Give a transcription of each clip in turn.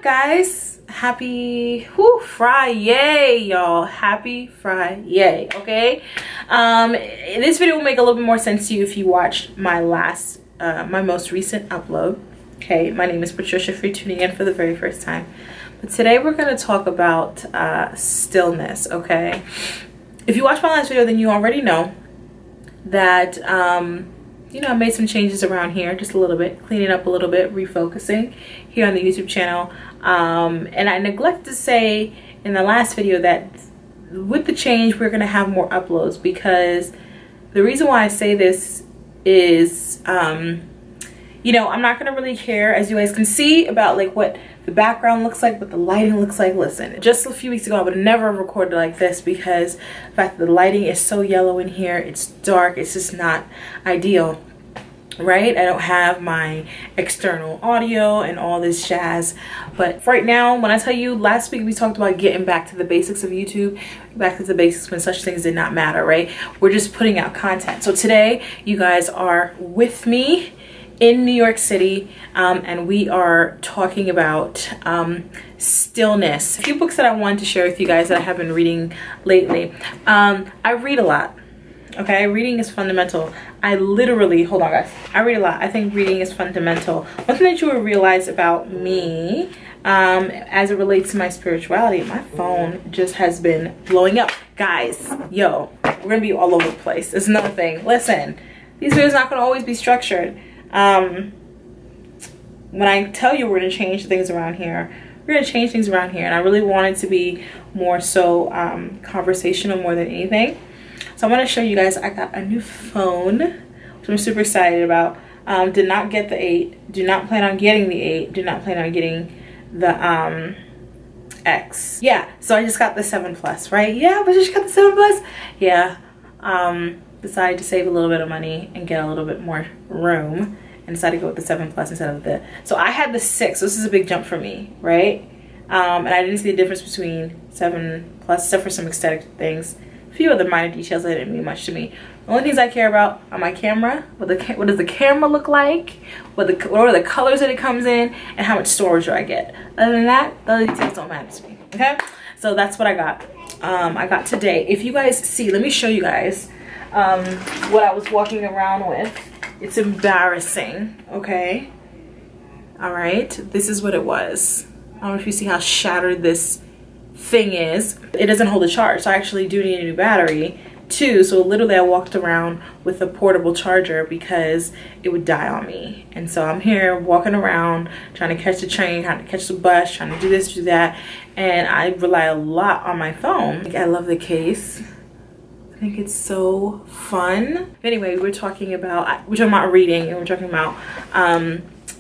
guys? Happy Friday, y'all. Happy Friday. Okay, this video will make a little bit more sense to you if you watched my most recent upload. Okay, my name is Patricia if you're tuning in for the very first time. But today we're going to talk about stillness. Okay, if you watched my last video, then you already know that you know, I made some changes around here, just a little bit, cleaning up a little bit, refocusing here on the YouTube channel. And I neglected to say in the last video that with the change, we're gonna have more uploads, because the reason why I say this is, you know, I'm not gonna really care, as you guys can see, about like what the background looks like, what the lighting looks like. Listen, just a few weeks ago I would never have recorded like this, because the fact that the lighting is so yellow in here, it's dark, it's just not ideal, right? I don't have my external audio and all this jazz. But right now, when I tell you, last week we talked about getting back to the basics of YouTube, back to the basics when such things did not matter, right? We're just putting out content. So today you guys are with me in New York City, and we are talking about stillness. A few books that I wanted to share with you guys that I have been reading lately. I read a lot. Okay, reading is fundamental. I literally, hold on guys, I read a lot. I think reading is fundamental. One thing that you will realize about me, as it relates to my spirituality, my phone just has been blowing up. Guys, yo, we're gonna be all over the place. It's another thing. Listen, these videos are not gonna always be structured. When I tell you we're gonna change things around here, we're gonna change things around here, and I really want it to be more so conversational more than anything. So I'm gonna show you guys, I got a new phone, which I'm super excited about. Did not get the 8, do not plan on getting the 8, do not plan on getting the X. Yeah, so I just got the 7 Plus, right? Yeah, but I just got the 7 Plus. Yeah, decided to save a little bit of money and get a little bit more room, and decided to go with the 7 Plus instead of the, so I had the 6, so this is a big jump for me, right? And I didn't see the difference between 7 Plus, except for some aesthetic things. A few other minor details that didn't mean much to me. The only things I care about are my camera, what does the camera look like, what are the colors that it comes in, and how much storage do I get. Other than that, the other details don't matter to me, okay? So that's what I got. I got today. If you guys see, let me show you guys what I was walking around with. It's embarrassing, okay? All right, this is what it was. I don't know if you see how shattered this thing is. It doesn't hold a charge, so I actually do need a new battery too. So literally I walked around with a portable charger because it would die on me. And so I'm here walking around trying to catch the train, trying to catch the bus, trying to do this, do that, and I rely a lot on my phone. Like, I love the case. I think it's so fun. Anyway, we're talking about reading, and we're talking about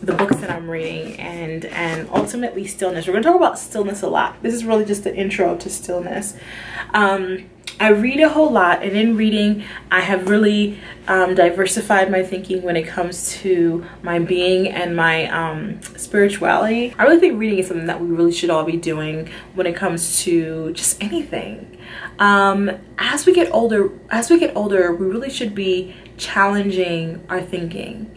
the books that I'm reading, and ultimately stillness. We're gonna talk about stillness a lot. This is really just the intro to stillness. I read a whole lot, and in reading I have really diversified my thinking when it comes to my being and my spirituality. I really think reading is something that we really should all be doing when it comes to just anything. As we get older, we really should be challenging our thinking.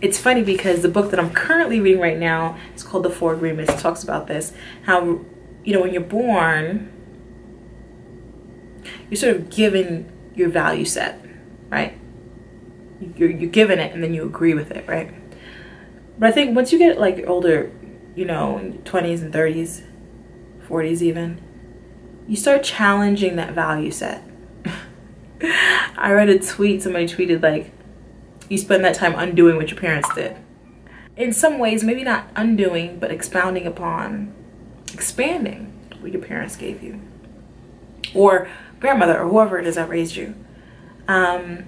It's funny because the book that I'm currently reading right now is called The 4 Agreements. It talks about this, how, you know, when you're born, you're sort of given your value set, right? You're given it, and then you agree with it, right? But I think once you get like older, you know, in your 20s and 30s, 40s even, you start challenging that value set. I read a tweet, somebody tweeted like, you spend that time undoing what your parents did. In some ways, maybe not undoing, but expounding upon, expanding what your parents gave you, or grandmother, or whoever it is that raised you. And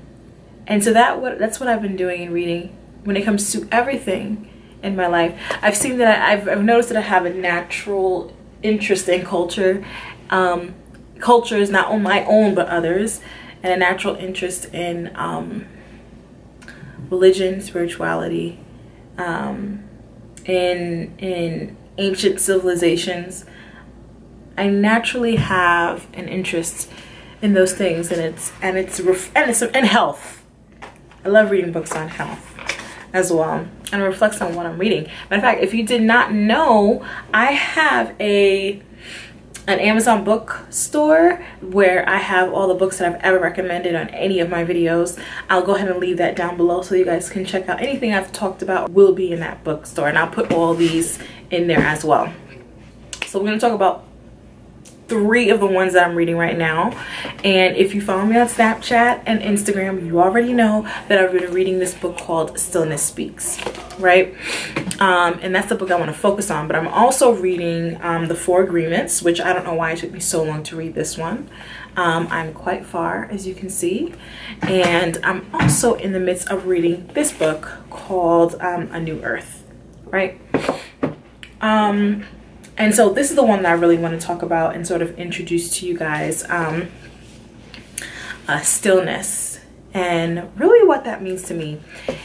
so that's what I've been doing in reading when it comes to everything in my life. I've seen that I've noticed that I have a natural interest in culture. Culture is not only my own but others, and a natural interest in religion, spirituality, in ancient civilizations. I naturally have an interest in those things, and health. I love reading books on health. as well, and reflects on what I'm reading. Matter of fact, if you did not know, I have an Amazon bookstore where I have all the books that I've ever recommended on any of my videos. I'll go ahead and leave that down below so you guys can check out anything I've talked about will be in that bookstore, and I'll put all these in there as well. So we're going to talk about 3 of the ones that I'm reading right now. And if you follow me on Snapchat and Instagram, you already know that I've been reading this book called Stillness Speaks, right? And that's the book I want to focus on. But I'm also reading The 4 Agreements, which I don't know why it took me so long to read this one. I'm quite far, as you can see. And I'm also in the midst of reading this book called A New Earth, right? And so this is the one that I really want to talk about and sort of introduce to you guys, stillness, and really what that means to me.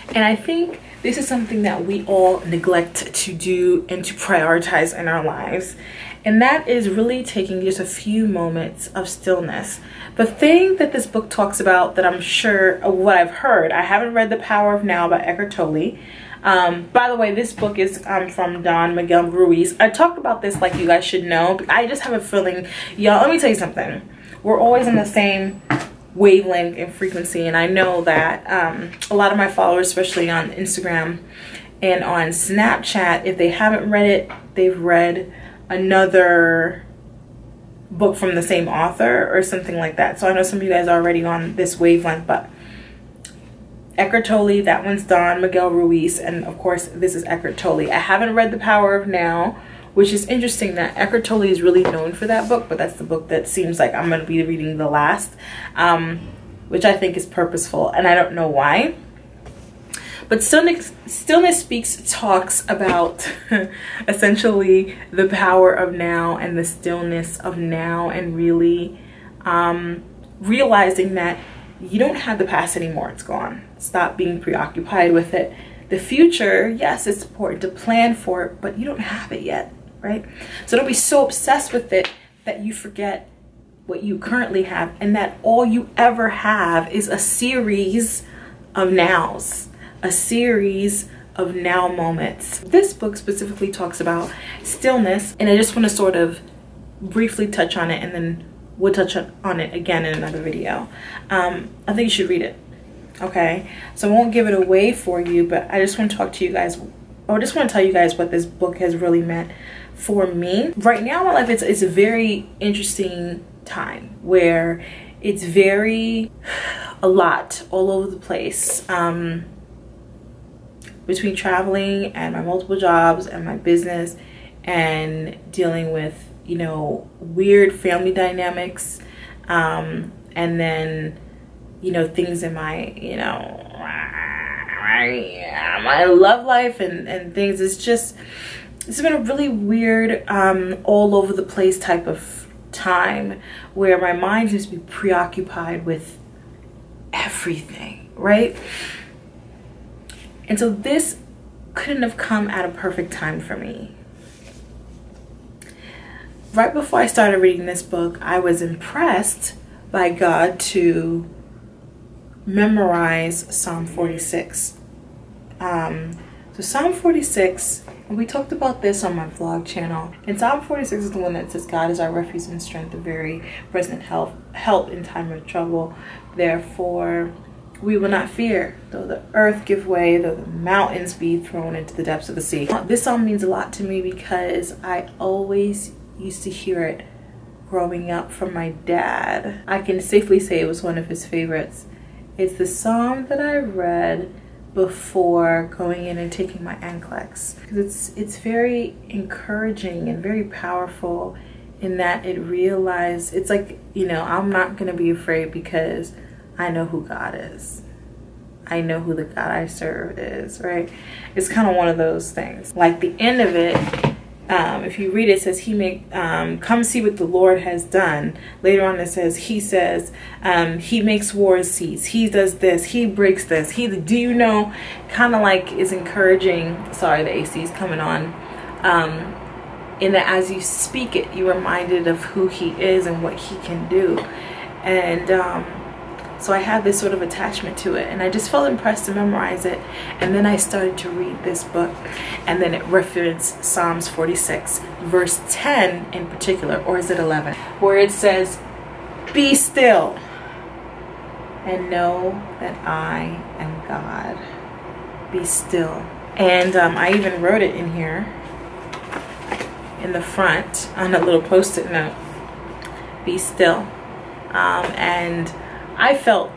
And I think this is something that we all neglect to do and to prioritize in our lives. And that is really taking just a few moments of stillness. The thing that this book talks about, that I'm sure of what I've heard, I haven't read The Power of Now by Eckhart Tolle. By the way, this book is from Don Miguel Ruiz. I talked about this like you guys should know. I just have a feeling, y'all, let me tell you something. We're always in the same wavelength and frequency, and I know that a lot of my followers, especially on Instagram and on Snapchat, if they haven't read it, they've read another book from the same author or something like that. So I know some of you guys are already on this wavelength, but Eckhart Tolle, that one's Don Miguel Ruiz, and of course this is Eckhart Tolle. I haven't read The Power of Now, which is interesting that Eckhart Tolle is really known for that book, but that's the book that seems like I'm going to be reading the last, which I think is purposeful, and I don't know why. But Stillness Speaks talks about essentially the power of now and the stillness of now, and really realizing that you don't have the past anymore. It's gone. Stop being preoccupied with it. The future, yes, it's important to plan for it, but you don't have it yet, right? So don't be so obsessed with it that you forget what you currently have, and that all you ever have is a series of nows, a series of now moments. This book specifically talks about stillness, and I just want to sort of briefly touch on it, and then we'll touch on it again in another video. I think you should read it, okay? So I won't give it away for you, but I just want to talk to you guys, or just want to tell you guys what this book has really meant for me. Right now in my life, it's a very interesting time where it's very, a lot all over the place. Between traveling and my multiple jobs and my business and dealing with, you know, weird family dynamics, and then, you know, things in my, you know, my love life and things. It's been a really weird, all over the place type of time where my mind seems to be preoccupied with everything, right? And so this couldn't have come at a perfect time for me. Right before I started reading this book, I was impressed by God to memorize Psalm 46. So Psalm 46, and we talked about this on my vlog channel, and Psalm 46 is the one that says, God is our refuge and strength, a very present help in time of trouble. Therefore, we will not fear, though the earth give way, though the mountains be thrown into the depths of the sea. This song means a lot to me because I always used to hear it growing up from my dad. I can safely say it was one of his favorites. It's the psalm that I read before going in and taking my NCLEX, because it's very encouraging and very powerful in that it realized, it's like, you know, I'm not gonna be afraid because I know who God is. I know who the God I serve is, right? It's kind of one of those things. Like the end of it, if you read it, it says, he may come see what the Lord has done. Later on it says, he makes wars cease. He does this, he breaks this. Do you know, kind of like is encouraging, sorry, the AC is coming on, in that as you speak it, you're reminded of who he is and what he can do. And So I had this sort of attachment to it, and I just felt impressed to memorize it. And then I started to read this book, and then it referenced Psalms 46 verse 10 in particular, or is it 11, where it says, "Be still and know that I am God." Be still. And I even wrote it in here in the front on a little post-it note. Be still. And I felt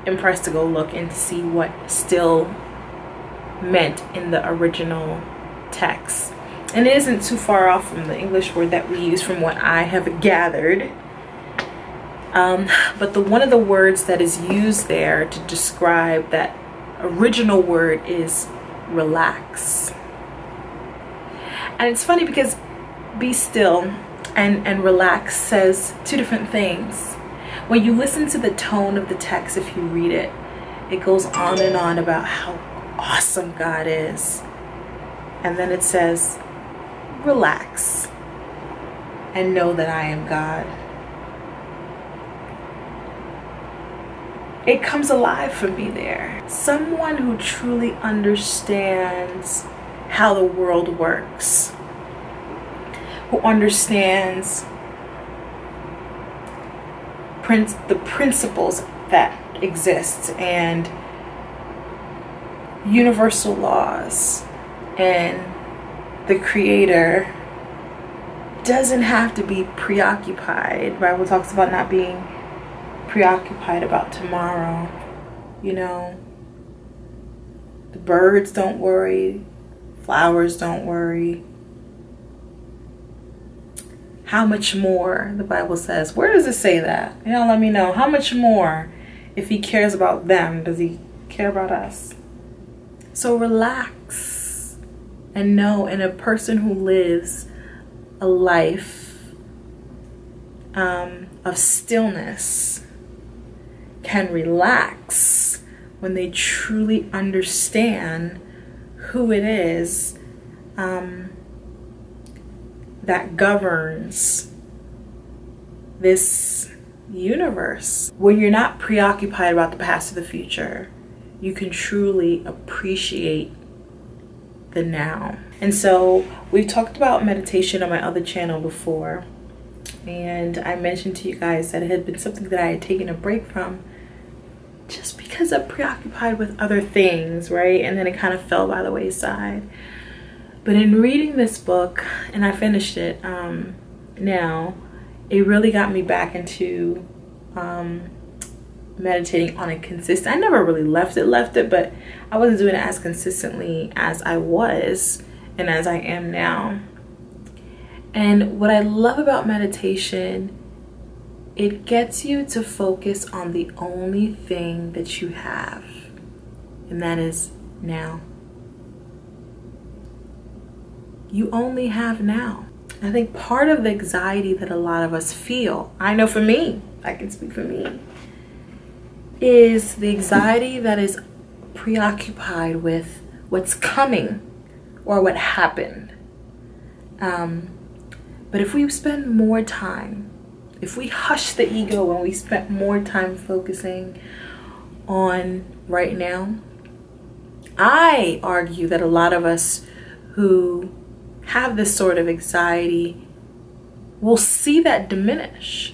impressed to go look and see what still meant in the original text. And it isn't too far off from the English word that we use from what I have gathered. But one of the words that is used there to describe that original word is relax. And it's funny because be still and relax says two different things. When you listen to the tone of the text, if you read it, it goes on and on about how awesome God is. And then it says, relax and know that I am God. It comes alive for me there. Someone who truly understands how the world works, who understands the principles that exist and universal laws, and the Creator doesn't have to be preoccupied. The Bible talks about not being preoccupied about tomorrow. You know, the birds don't worry, flowers don't worry. How much more, the Bible says. Where does it say that? You know, let me know. How much more, if he cares about them, does he care about us? So relax and know, and a person who lives a life of stillness can relax when they truly understand who it is that governs this universe. When you're not preoccupied about the past or the future, you can truly appreciate the now. And so we've talked about meditation on my other channel before, and I mentioned to you guys that it had been something that I had taken a break from just because I'm preoccupied with other things, right? And then it kind of fell by the wayside. But in reading this book, and I finished it now, it really got me back into meditating on it consistent. I never really left it, but I wasn't doing it as consistently as I was and as I am now. And what I love about meditation, it gets you to focus on the only thing that you have, and that is now. You only have now. I think part of the anxiety that a lot of us feel, I know for me, I can speak for me, is the anxiety that is preoccupied with what's coming or what happened. But if we spend more time, if we hush the ego and we spend more time focusing on right now, I argue that a lot of us who have this sort of anxiety will see that diminish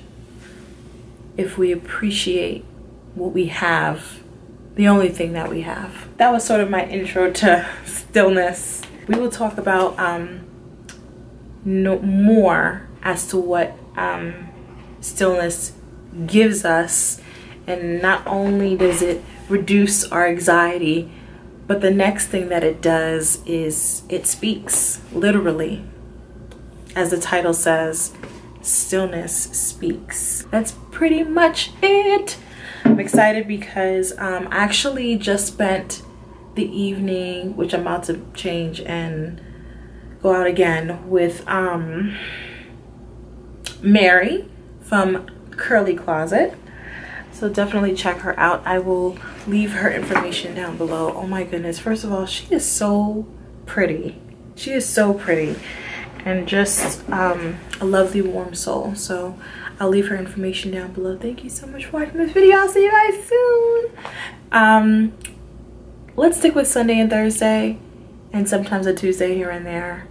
if we appreciate what we have, the only thing that we have. That was sort of my intro to stillness. We will talk about more as to what stillness gives us, and not only does it reduce our anxiety, but the next thing that it does is it speaks, literally. As the title says, stillness speaks. That's pretty much it. I'm excited because I actually just spent the evening, which I'm about to change and go out again, with Mary from Curly Closet. So definitely check her out. I will leave her information down below. Oh my goodness. First of all, she is so pretty. She is so pretty. and just a lovely warm soul. So I'll leave her information down below. Thank you so much for watching this video. I'll see you guys soon. Let's stick with Sunday and Thursday and sometimes a Tuesday here and there.